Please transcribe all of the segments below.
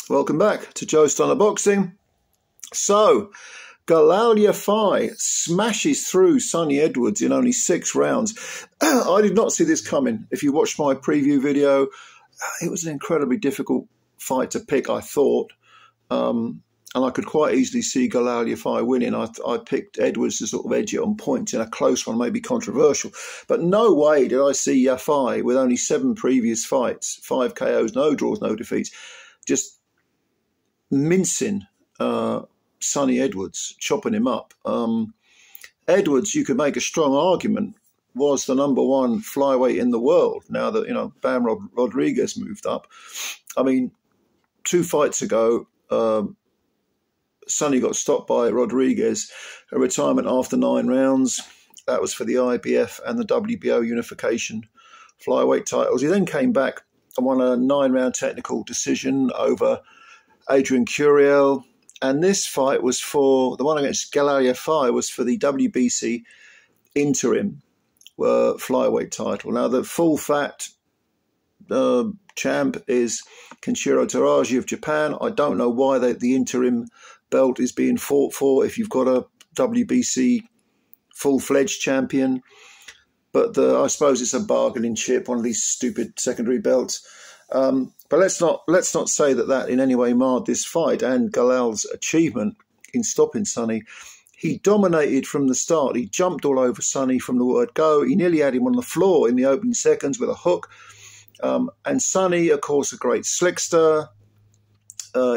Welcome back to Joe Stunner Boxing. So, Galal Yafai smashes through Sonny Edwards in only 6 rounds. I did not see this coming. If you watched my preview video, it was an incredibly difficult fight to pick, I thought. And I could quite easily see Galal Yafai winning. I picked Edwards to sort of edge it on points in a close one, maybe controversial. But no way did I see Yafai, with only 7 previous fights, 5 KOs, no draws, no defeats, just mincing Sonny Edwards, chopping him up. Edwards, you could make a strong argument, was the #1 flyweight in the world now that, Bam Rodriguez moved up. I mean, 2 fights ago, Sonny got stopped by Rodriguez, a retirement after 9 rounds. That was for the IBF and the WBO unification flyweight titles. He then came back and won a 9-round technical decision over Adrian Curiel. And this fight was for, the one against Galal Yafai was for the WBC interim flyweight title. Now, the full fat champ is Kenshiro Teraji of Japan. I don't know why the interim belt is being fought for if you've got a WBC full-fledged champion. But I suppose it's a bargaining chip, one of these stupid secondary belts. But let's not say that in any way marred this fight and Galal's achievement in stopping Sonny. He dominated from the start. He jumped all over Sonny from the word go. He nearly had him on the floor in the opening seconds with a hook. And Sonny, of course, a great slickster.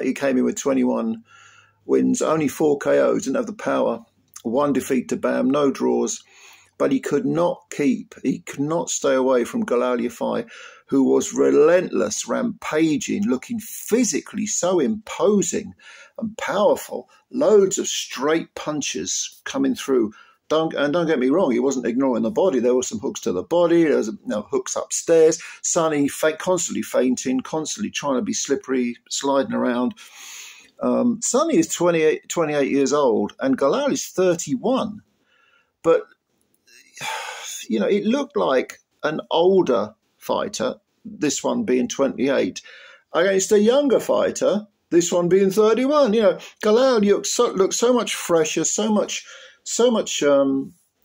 He came in with 21 wins, only 4 KOs, didn't have the power. 1 defeat to Bam, no draws. But he could not stay away from Galal Yafai, who was relentless, rampaging, looking physically so imposing and powerful. Loads of straight punches coming through. Don't get me wrong, he wasn't ignoring the body. There were some hooks to the body. There was hooks upstairs. Sonny constantly feinting, constantly trying to be slippery, sliding around. Sonny is 28 years old and Galal is 31. But, it looked like an older fighter, this one being 28, against a younger fighter, this one being 31. Galal looked so much fresher, so much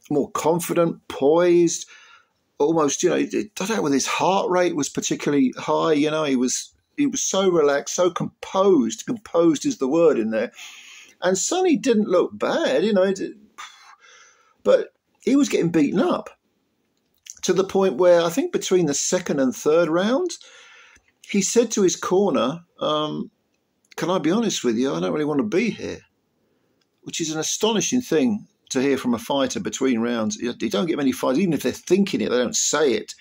more confident, poised, almost, I don't know whether his heart rate was particularly high. He was so relaxed, so composed. Composed is the word in there. And Sonny didn't look bad, but he was getting beaten up to the point where I think between the 2nd and 3rd round, he said to his corner, can I be honest with you? I don't really want to be here, which is an astonishing thing to hear from a fighter between rounds. You don't get many fighters, even if they're thinking it, they don't say it.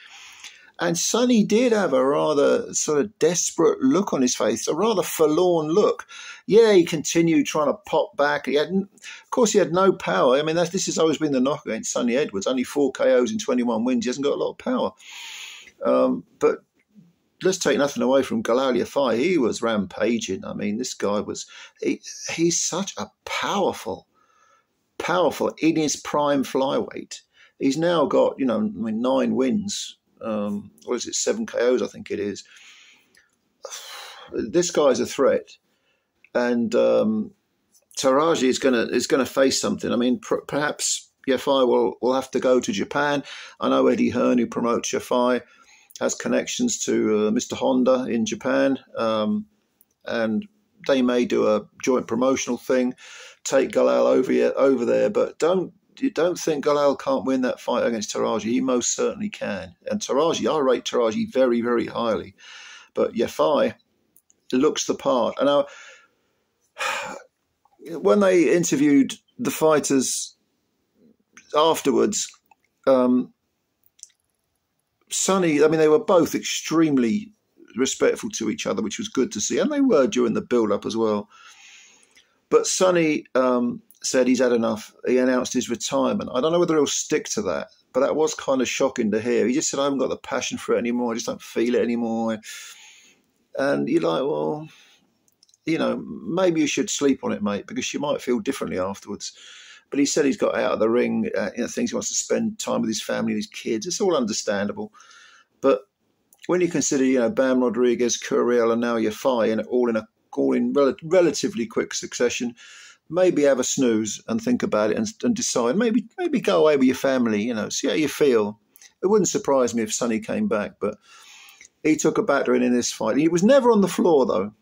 And Sonny did have a rather sort of desperate look on his face, a rather forlorn look. Yeah, he continued trying to pop back. Of course, he had no power. I mean, this has always been the knock against Sonny Edwards. Only 4 KOs in 21 wins. He hasn't got a lot of power. But let's take nothing away from Galal Yafai. He was rampaging. I mean, this guy he's such a powerful, in his prime flyweight. He's now got, 9 wins. 7 KOs, I think it is. This guy's a threat, and Teraji is going to face something. I mean, perhaps Yafai will have to go to Japan. I know Eddie Hearn, who promotes Yafai, has connections to Mr. Honda in Japan, and they may do a joint promotional thing, take Galal over there, but don't think Galal can't win that fight against Teraji. He most certainly can. And Teraji, I rate Teraji very, very highly. But Yafai looks the part. And now, when they interviewed the fighters afterwards, Sonny, they were both extremely respectful to each other, which was good to see. And they were during the build-up as well. But Sonny said he's had enough. He announced his retirement. I don't know whether he'll stick to that, but that was kind of shocking to hear. He just said, I haven't got the passion for it anymore. I just don't feel it anymore. And you're like, well, maybe you should sleep on it, mate, because you might feel differently afterwards. But he said he's got out of the ring, things he wants to spend time with his family and his kids. It's all understandable. But when you consider, Bam Rodriguez, Curiel, and now Yafai, and all all in relatively quick succession, maybe have a snooze and think about it and decide. Maybe go away with your family, you know, see how you feel. It wouldn't surprise me if Sonny came back, but he took a battering in this fight. He was never on the floor, though.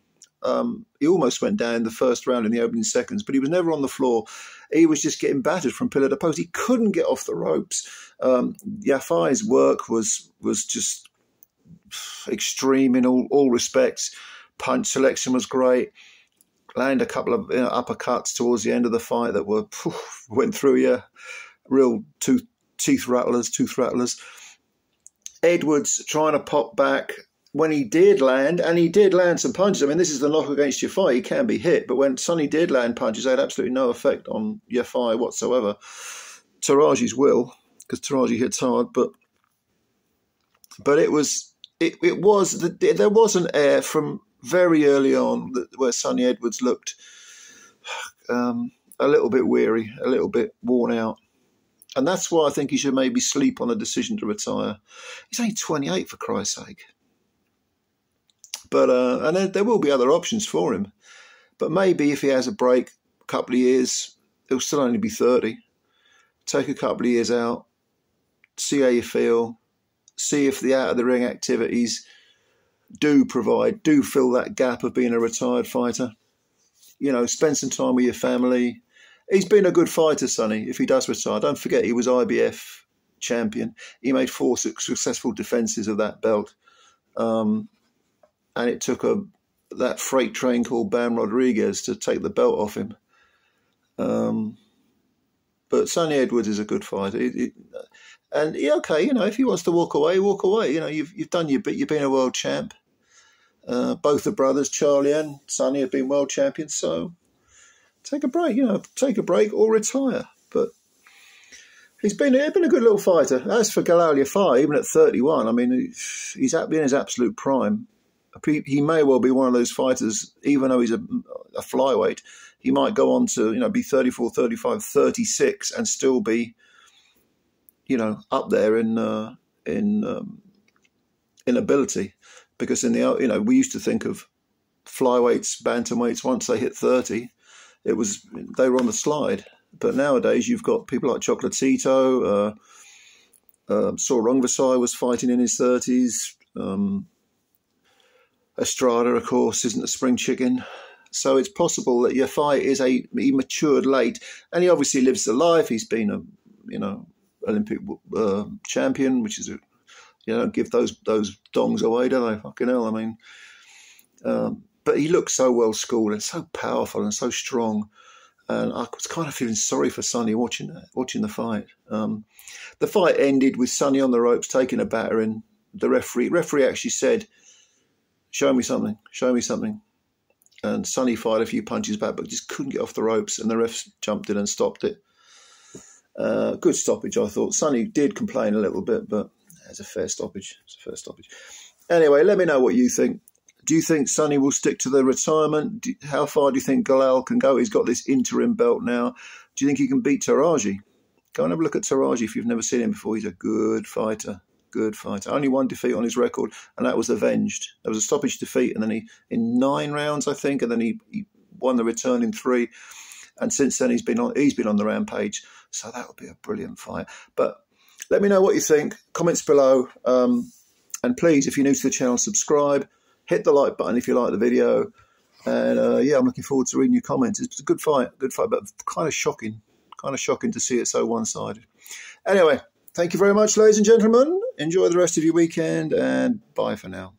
He almost went down the first round in the opening seconds, but he was never on the floor. He was just getting battered from pillar to post. He couldn't get off the ropes. Yafai's work was just extreme in all respects. Punch selection was great. Landed a couple of uppercuts towards the end of the fight that went through you. Real tooth rattlers. Edwards trying to pop back. When he did land, and he did land some punches. I mean, this is the knock against Yafai. He can be hit, but when Sonny did land punches, they had absolutely no effect on Yafai whatsoever. Taraji's will, because Taraji hits hard, but there was an air from very early on where Sonny Edwards looked a little bit weary, a little bit worn out. And that's why I think he should maybe sleep on the decision to retire. He's only 28, for Christ's sake. But and there will be other options for him. But maybe if he has a break, a couple of years, he'll still only be 30. Take a couple of years out, see how you feel, see if the out-of-the-ring activities do fill that gap of being a retired fighter. You know, spend some time with your family. He's been a good fighter, Sonny, if he does retire. Don't forget, he was IBF champion. He made 4 successful defences of that belt. And it took that freight train called Bam Rodriguez to take the belt off him. But Sonny Edwards is a good fighter. Okay, you know, if he wants to walk away, walk away. You know, you've done your bit. You've been a world champ. Both the brothers, Charlie and Sonny, have been world champions. So take a break. You know, take a break or retire. But he's been a good little fighter. As for Galal Yafai, even at 31, I mean, he's in his absolute prime. He may well be one of those fighters, even though he's a flyweight, he might go on to, you know, be 34, 35, 36 and still be, you know, up there in ability. Because in the, you know, we used to think of flyweights, bantamweights, once they hit 30, they were on the slide. But nowadays you've got people like Chocolatito, Saul Rungvisai was fighting in his 30s, Estrada, of course, isn't a spring chicken. So it's possible that Yafai he matured late, and he obviously lives the life. He's been a, you know, Olympic champion, which is, you know, give those dongs away, do they? Fucking hell, I mean. But he looked so well schooled and so powerful and so strong, and I was kind of feeling sorry for Sonny watching the fight. The fight ended with Sonny on the ropes taking a battering. The referee actually said, show me something. And Sonny fired a few punches back, but just couldn't get off the ropes, and the refs jumped in and stopped it. Good stoppage, I thought. Sonny did complain a little bit, but it's a fair stoppage. Anyway, let me know what you think. Do you think Sonny will stick to the retirement? How far do you think Galal can go? He's got this interim belt now. Do you think he can beat Taraji? Go and have a look at Taraji if you've never seen him before. He's a good fighter. Only one defeat on his record, and that was avenged. There was a stoppage defeat, and then he, in 9 rounds, I think, and then he won the return in 3. And since then, he's been on the rampage. So that would be a brilliant fight. But let me know what you think. Comments below, and please, if you're new to the channel, subscribe. Hit the like button if you like the video. And yeah, I'm looking forward to reading your comments. It's a good fight, but kind of shocking to see it so one-sided. Anyway. Thank you very much, ladies and gentlemen. Enjoy the rest of your weekend, and bye for now.